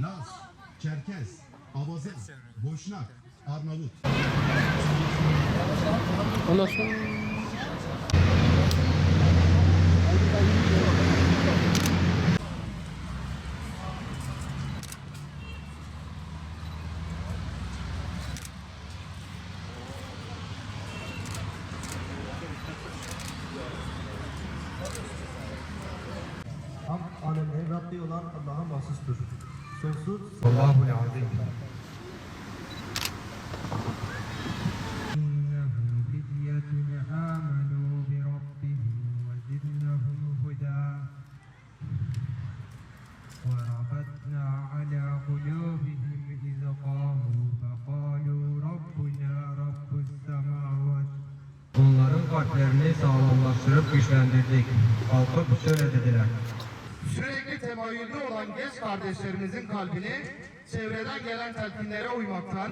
Laz, Çerkez, Abaza, Boşnak, Arnavut. Ondan sonra Hamd alemlerin Rabbi olan Allah'a mahsustur. Sonsuz Allahu azim. إنهم فتية آمنوا بربهم وزدناهم هدى وربطنا على قلوبهم إذ قاموا فقالوا ربنا رب السماوات. Onların kalplerini sağlamlaştırıp güçlendirdik. Kalkıp şöyle dediler. Sürekli temayülde olan genç kardeşlerimizin kalbini çevreden gelen telkinlere uymaktan,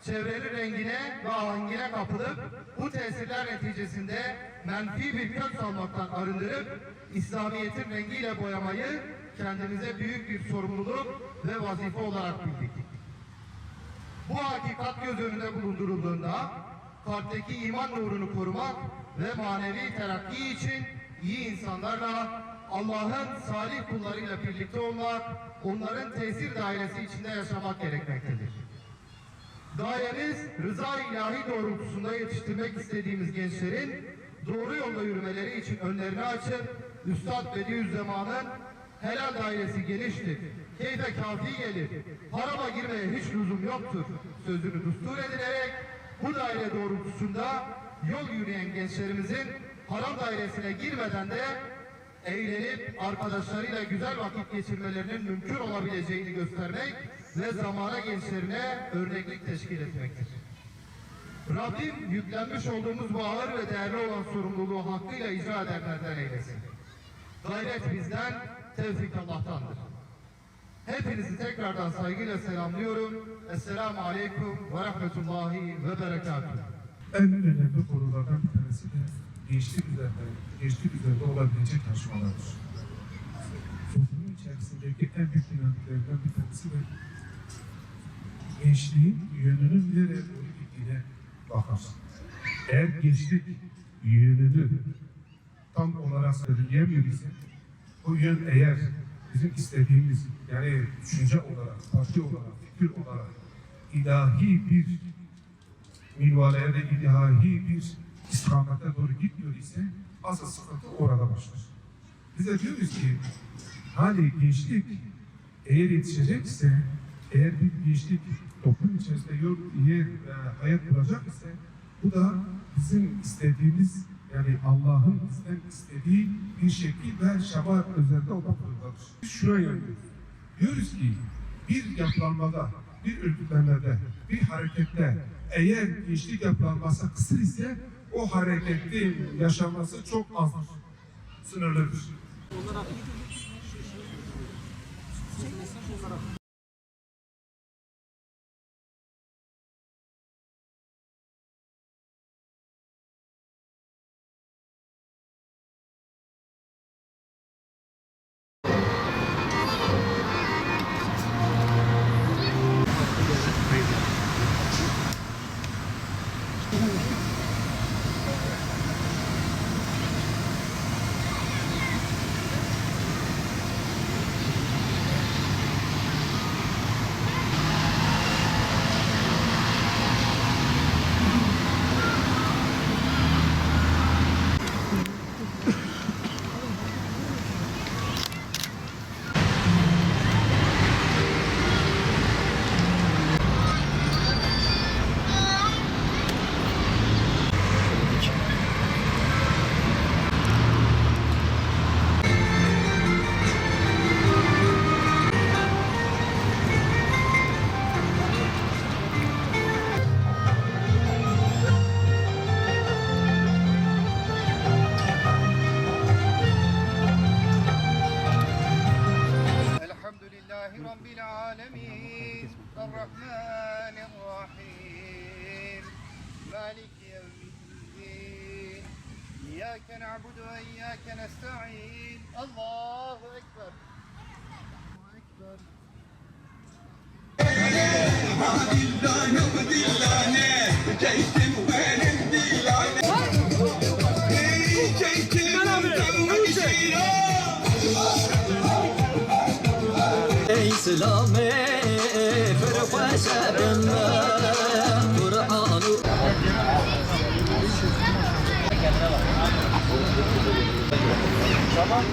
çevrenin rengine ve ahengine kapılıp bu tesirler neticesinde menfi bir kök salmaktan arındırıp İslamiyet'in rengiyle boyamayı kendimize büyük bir sorumluluk ve vazife olarak bildik. Bu hakikat göz önünde bulundurulduğunda kalpteki iman nurunu korumak ve manevi terakki için iyi insanlarla Allah'ın salih kullarıyla birlikte olmak, onların tesir dairesi içinde yaşamak gerekmektedir. Gayemiz rıza ilahi doğrultusunda yetiştirmek istediğimiz gençlerin doğru yolda yürümeleri için önlerini açıp Üstad Bediüzzaman'ın helal dairesi geniştir, keyfe kafi gelir, harama girmeye hiç lüzum yoktur sözünü düstur edilerek bu daire doğrultusunda yol yürüyen gençlerimizin haram dairesine girmeden de eğlenip arkadaşlarıyla güzel vakit geçirmelerinin mümkün olabileceğini göstermek ve zamana gençlerine örneklik teşkil etmektir. Rabbim yüklenmiş olduğumuz bu ağır ve değerli olan sorumluluğu hakkıyla icra edenlerden eylesin. Gayret bizden, tevfik Allah'tandır. Hepinizi tekrardan saygıyla selamlıyorum. Esselamu Aleyküm ve Rahmetullahi ve Berekatuhu. En önemli konulardan bir tanesi de gençlik üzerinde olabilecek tartışmalardır. Toplumun içerisindeki en büyük dinamiklerden bir tanesi de gençliğin yönünün nereye doğru gittiğine bakarsın. Eğer gençlik yönünü tam olarak söyleyemiyor ise, o yön eğer bizim istediğimiz, yani düşünce olarak, parti olarak, fikir olarak ilahi bir minvaleye de ilahi bir istikamete doğru gitmiyor ise asıl sıkıntı orada başlar. Bize diyoruz ki hani gençlik eğer yetişecekse, eğer bir gençlik toplum içerisinde yer ve hayat kuracak ise bu da bizim istediğimiz, yani Allah'ın bizden istediği bir şekil ve şema üzerinde olmak zorundadır. Biz şuna yanıyoruz. Diyoruz ki bir yapılanmada, bir örgütlenmede, bir harekette eğer gençlik yapılanması kısır ise o hareketin yaşanması çok azdır, sınırlıdır. إياك نعبد وإياك نستعين الله أكبر الله أكبر İslam'ı fırka şerinde Kur'an'ı Tamam.